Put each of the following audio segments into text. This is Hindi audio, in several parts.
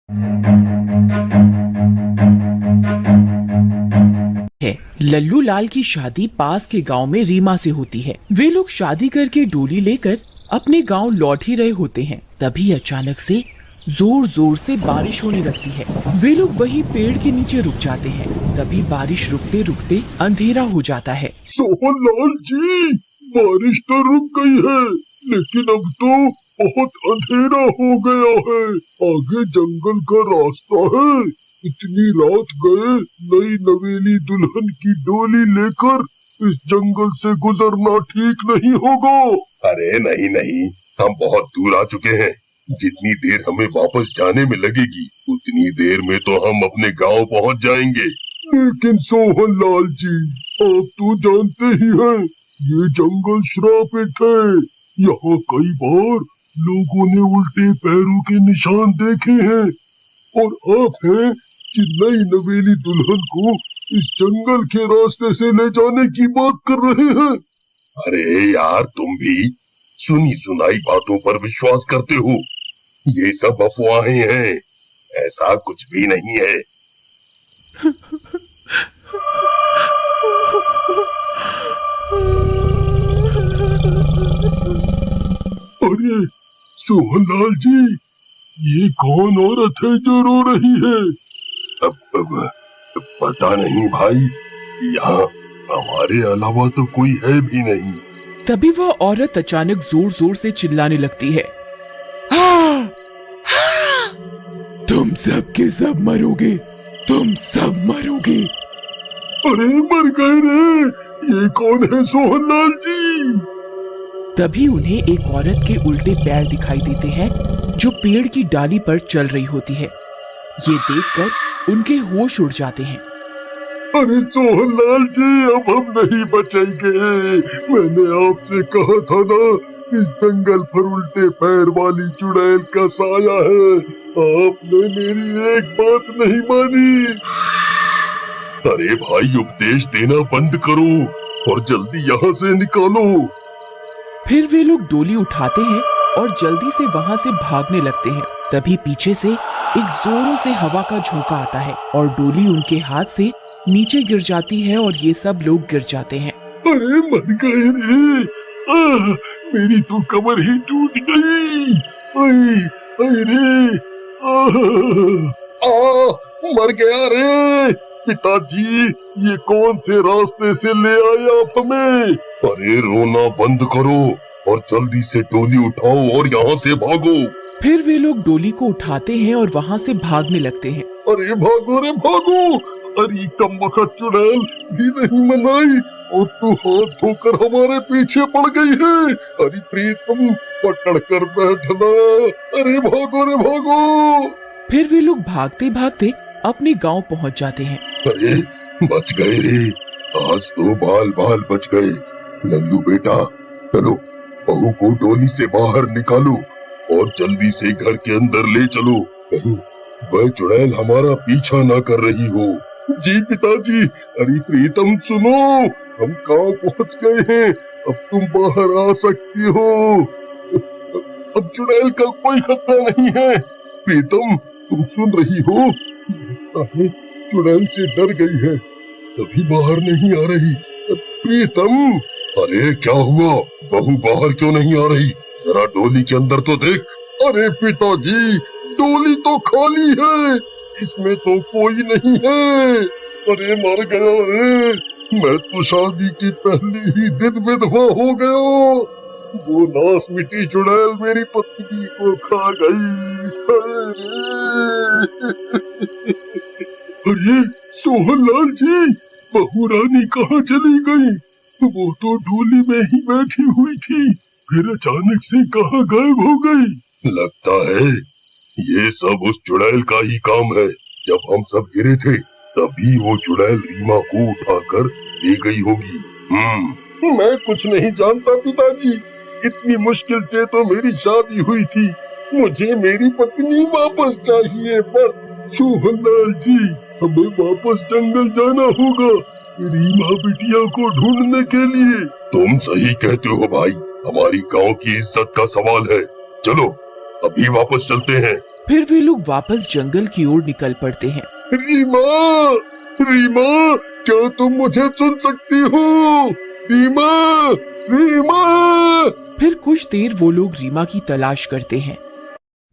है। लल्लू लाल की शादी पास के गांव में रीमा से होती है। वे लोग शादी करके डोली लेकर अपने गांव लौट ही रहे होते हैं। तभी अचानक से जोर जोर से बारिश होने लगती है। वे लोग वही पेड़ के नीचे रुक जाते हैं। तभी बारिश रुकते रुकते अंधेरा हो जाता है। सोहन लाल जी, बारिश तो रुक गई है, लेकिन अब तो बहुत अंधेरा हो गया है। आगे जंगल का रास्ता है। इतनी रात गए नई नवेली दुल्हन की डोली लेकर इस जंगल से गुजरना ठीक नहीं होगा। अरे नहीं नहीं, हम बहुत दूर आ चुके हैं। जितनी देर हमें वापस जाने में लगेगी उतनी देर में तो हम अपने गांव पहुंच जाएंगे। लेकिन सोहन लाल जी, आप तो जानते ही हैं, ये जंगल श्रापित है। यहाँ कई बार लोगों ने उल्टे पैरों के निशान देखे हैं, और आप हैं कि नई नवेली दुल्हन को इस जंगल के रास्ते से ले जाने की बात कर रहे हैं। अरे यार, तुम भी सुनी सुनाई बातों पर विश्वास करते हो। ये सब अफवाहें हैं, ऐसा कुछ भी नहीं है। अरे सोहनलाल जी, ये कौन औरत है जो रो रही है? अब पता नहीं भाई, यहाँ हमारे अलावा तो कोई है भी नहीं। तभी वह औरत अचानक जोर जोर से चिल्लाने लगती है। तुम सब के सब मरोगे, तुम सब मरोगे। अरे मर गए रे, ये कौन है सोहनलाल जी? तभी उन्हें एक औरत के उल्टे पैर दिखाई देते हैं जो पेड़ की डाली पर चल रही होती है। ये देखकर उनके होश उड़ जाते हैं। अरे सोहनलाल जी, अब हम नहीं बचेंगे। मैंने आपसे कहा था ना, इस जंगल पर उल्टे पैर वाली चुड़ैल का साया है। आपने मेरी एक बात नहीं मानी। अरे भाई, उपदेश देना बंद करो और जल्दी यहाँ से निकालो। फिर वे लोग डोली उठाते हैं और जल्दी से वहाँ से भागने लगते हैं। तभी पीछे से एक जोरों से हवा का झोंका आता है और डोली उनके हाथ से नीचे गिर जाती है और ये सब लोग गिर जाते हैं। अरे मर गए रे, मेरी तो कमर ही टूट गई। रे, मर गया रे। पिताजी, ये कौन से रास्ते से ले आए आप हमें? अरे रोना बंद करो और जल्दी से डोली उठाओ और यहाँ से भागो। फिर वे लोग डोली को उठाते हैं और वहाँ से भागने लगते हैं। अरे भागो रे भागो। अरे कमबख्त चुड़ैल भी नहीं मनाई और तू हाथ धोकर हमारे पीछे पड़ गई है। अरे प्रीतम, पकड़ कर बैठना। अरे भागो रे भागो। फिर वे लोग भागते भागते अपने गांव पहुंच जाते हैं। अरे बच गए रे, आज तो बाल बाल बच गए। लल्लू बेटा, चलो बहू को डोली से बाहर निकालो और जल्दी से घर के अंदर ले चलो, कहीं वह चुड़ैल हमारा पीछा ना कर रही हो। जी पिताजी। अरे प्रीतम सुनो, हम गांव पहुंच गए हैं, अब तुम बाहर आ सकती हो। अब चुड़ैल का कोई खतरा नहीं है। प्रीतम, तुम सुन रही हो? चुड़ैल से डर गई है, तभी बाहर नहीं आ रही। प्रीतम। अरे क्या हुआ, बहू बाहर क्यों नहीं आ रही? जरा डोली के अंदर तो देख। अरे पिताजी, डोली तो खाली है, इसमें तो कोई नहीं है। अरे मर गया रे, मैं तो शादी की पहली ही दिन विधवा हो गया। वो नास मिट्टी चुड़ैल मेरी पत्नी को खा गई। अरे सोहनलाल जी, बहू रानी कहाँ चली गई? वो तो डोली में ही बैठी हुई थी, फिर अचानक से कहाँ गायब हो गई? लगता है ये सब उस चुड़ैल का ही काम है। जब हम सब गिरे थे तभी वो चुड़ैल रीमा को उठाकर ले गई होगी। मैं कुछ नहीं जानता पिताजी, इतनी मुश्किल से तो मेरी शादी हुई थी। मुझे मेरी पत्नी वापस चाहिए बस। सोहनलाल जी, हमें वापस जंगल जाना होगा रीमा बिटिया को ढूंढने के लिए। तुम सही कहते हो भाई, हमारी गांव की इज्जत का सवाल है। चलो अभी वापस चलते हैं फिर वे लोग वापस जंगल की ओर निकल पड़ते हैं। रीमा, रीमा, क्या तुम मुझे सुन सकती हो? रीमा, रीमा। फिर कुछ देर वो लोग रीमा की तलाश करते हैं।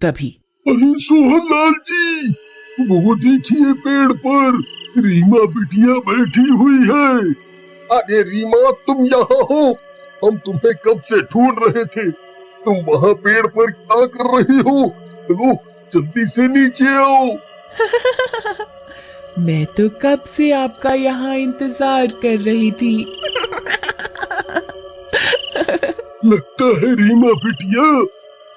तभी अरे सोहन लाल जी, वो देखिए पेड़ पर रीमा बिटिया बैठी हुई है। अरे रीमा, तुम यहाँ हो? हम तुम्हें कब से ढूंढ रहे थे। तुम वहाँ पेड़ पर क्या कर रही हो? चलो जल्दी से नीचे आओ। मैं तो कब से आपका यहाँ इंतजार कर रही थी। लगता है रीमा बिटिया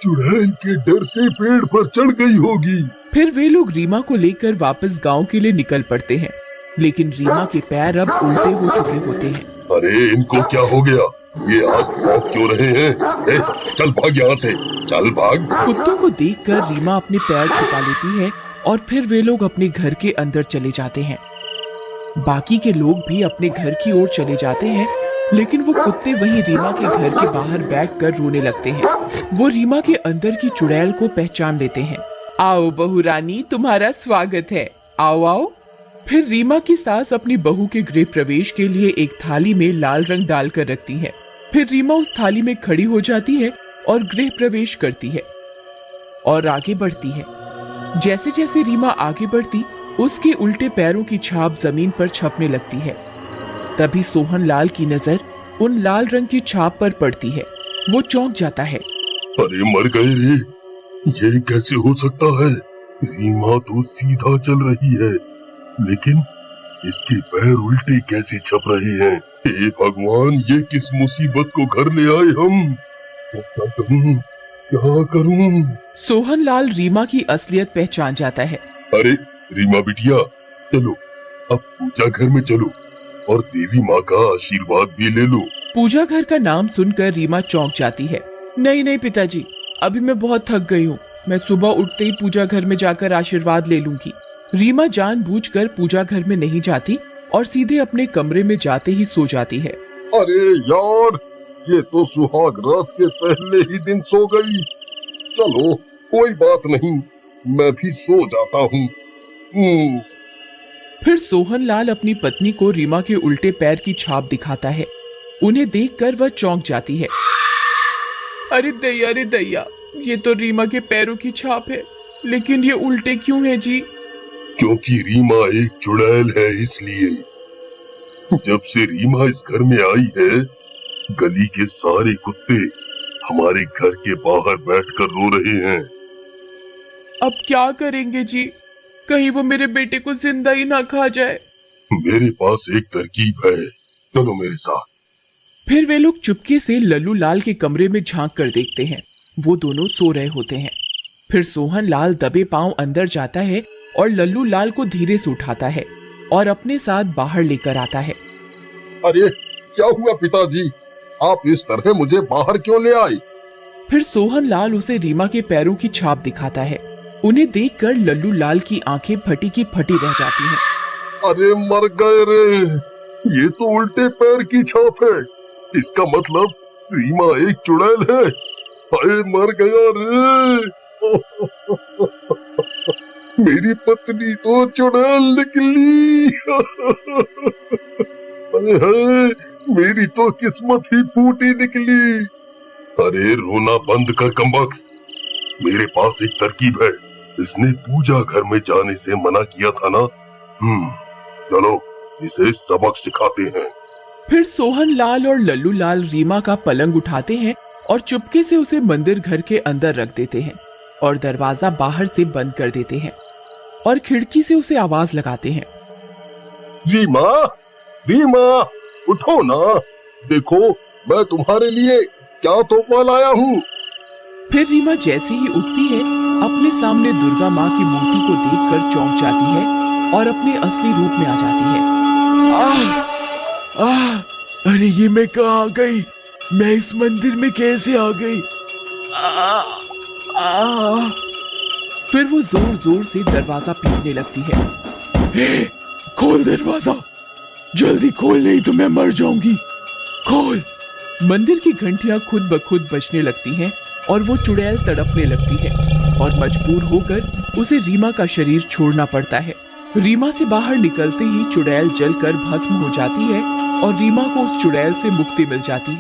चुड़ैल के डर से पेड़ पर चढ़ गई होगी। फिर वे लोग रीमा को लेकर वापस गांव के लिए निकल पड़ते हैं, लेकिन रीमा के पैर अब उल्टे हो चुके होते हैं। अरे इनको क्या हो गया? ये आज भौंक क्यों रहे हैं? चल भाग यहाँ से, चल भाग। कुत्तों को देखकर रीमा अपने पैर छुपा लेती है और फिर वे लोग अपने घर के अंदर चले जाते हैं। बाकी के लोग भी अपने घर की ओर चले जाते हैं, लेकिन वो कुत्ते वहीं रीमा के घर के बाहर बैठकर रोने लगते हैं। वो रीमा के अंदर की चुड़ैल को पहचान लेते हैं। आओ बहू रानी, तुम्हारा स्वागत है, आओ आओ। फिर रीमा की सास अपनी बहू के गृह प्रवेश के लिए एक थाली में लाल रंग डालकर रखती है। फिर रीमा उस थाली में खड़ी हो जाती है और गृह प्रवेश करती है और आगे बढ़ती है। जैसे जैसे रीमा आगे बढ़ती, उसके उल्टे पैरों की छाप जमीन पर छपने लगती है। तभी सोहन लाल की नजर उन लाल रंग की छाप पर पड़ती है। वो चौंक जाता है। अरे मर गए रे, ये कैसे हो सकता है? रीमा तो सीधा चल रही है, लेकिन इसके पैर उल्टे कैसे छप रहे हैं? हे भगवान, ये किस मुसीबत को घर ले आए हम? क्या करूं, क्या करूं? सोहन लाल रीमा की असलियत पहचान जाता है। अरे रीमा बिटिया, चलो अब पूजा घर में चलो और देवी माँ का आशीर्वाद भी ले लो। पूजा घर का नाम सुनकर रीमा चौंक जाती है। नहीं नहीं पिताजी, अभी मैं बहुत थक गई हूँ। मैं सुबह उठते ही पूजा घर में जाकर आशीर्वाद ले लूंगी। रीमा जानबूझकर पूजा घर में नहीं जाती और सीधे अपने कमरे में जाते ही सो जाती है। अरे यार, ये तो सुहाग रात के पहले ही दिन सो गई। चलो कोई बात नहीं, मैं भी सो जाता हूँ। फिर सोहन लाल अपनी पत्नी को रीमा के उल्टे पैर की छाप दिखाता है। उन्हें देखकर वह चौंक जाती है। अरे दैया, ये तो रीमा के पैरों की छाप है, लेकिन ये उल्टे क्यों है जी? क्योंकि रीमा एक चुड़ैल है, इसलिए। जब से रीमा इस घर में आई है, गली के सारे कुत्ते हमारे घर के बाहर बैठकर रो रहे हैं। अब क्या करेंगे जी? कहीं वो मेरे बेटे को जिंदा ही ना खा जाए। मेरे पास एक तरकीब है, चलो मेरे साथ। फिर वे लोग चुपके से लल्लू लाल के कमरे में झांक कर देखते हैं। वो दोनों सो रहे होते हैं। फिर सोहन लाल दबे पांव अंदर जाता है और लल्लू लाल को धीरे से उठाता है और अपने साथ बाहर लेकर आता है। अरे क्या हुआ पिताजी, आप इस तरह मुझे बाहर क्यों ले आए? फिर सोहन लाल उसे रीमा के पैरों की छाप दिखाता है। उन्हें देखकर लल्लू लाल की आंखें फटी की फटी रह जाती हैं। अरे मर गए रे, ये तो उल्टे पैर की छाप है। इसका मतलब रीमा एक चुड़ैल है। हाय मर गया रे। मेरी पत्नी तो चुड़ैल निकली। हाय, मेरी तो किस्मत ही फूटी निकली। अरे रोना बंद कर कमबख्त, मेरे पास एक तरकीब है। इसने पूजा घर में जाने से मना किया था ना। चलो इसे सबक सिखाते हैं। फिर सोहन लाल और लल्लू लाल रीमा का पलंग उठाते हैं और चुपके से उसे मंदिर घर के अंदर रख देते हैं और दरवाजा बाहर से बंद कर देते हैं और खिड़की से उसे आवाज लगाते हैं। रीमा, रीमा, उठो ना, देखो मैं तुम्हारे लिए क्या तोहफा लाया हूँ। फिर रीमा जैसे ही उठती है, अपने सामने दुर्गा माँ की मूर्ति को देखकर चौंक जाती है और अपने असली रूप में आ जाती है। अरे ये मैं कहाँ आ गई? मैं इस मंदिर में कैसे आ गई? फिर वो जोर जोर से दरवाजा पीटने लगती है। खोल दरवाजा, जल्दी खोल, नहीं तो मैं मर जाऊंगी। खोल। मंदिर की घंटियां खुद ब खुद बजने लगती हैं और वो चुड़ैल तड़पने लगती है। और मजबूर होकर उसे रीमा का शरीर छोड़ना पड़ता है। रीमा से बाहर निकलते ही चुड़ैल जलकर भस्म हो जाती है और रीमा को उस चुड़ैल से मुक्ति मिल जाती है।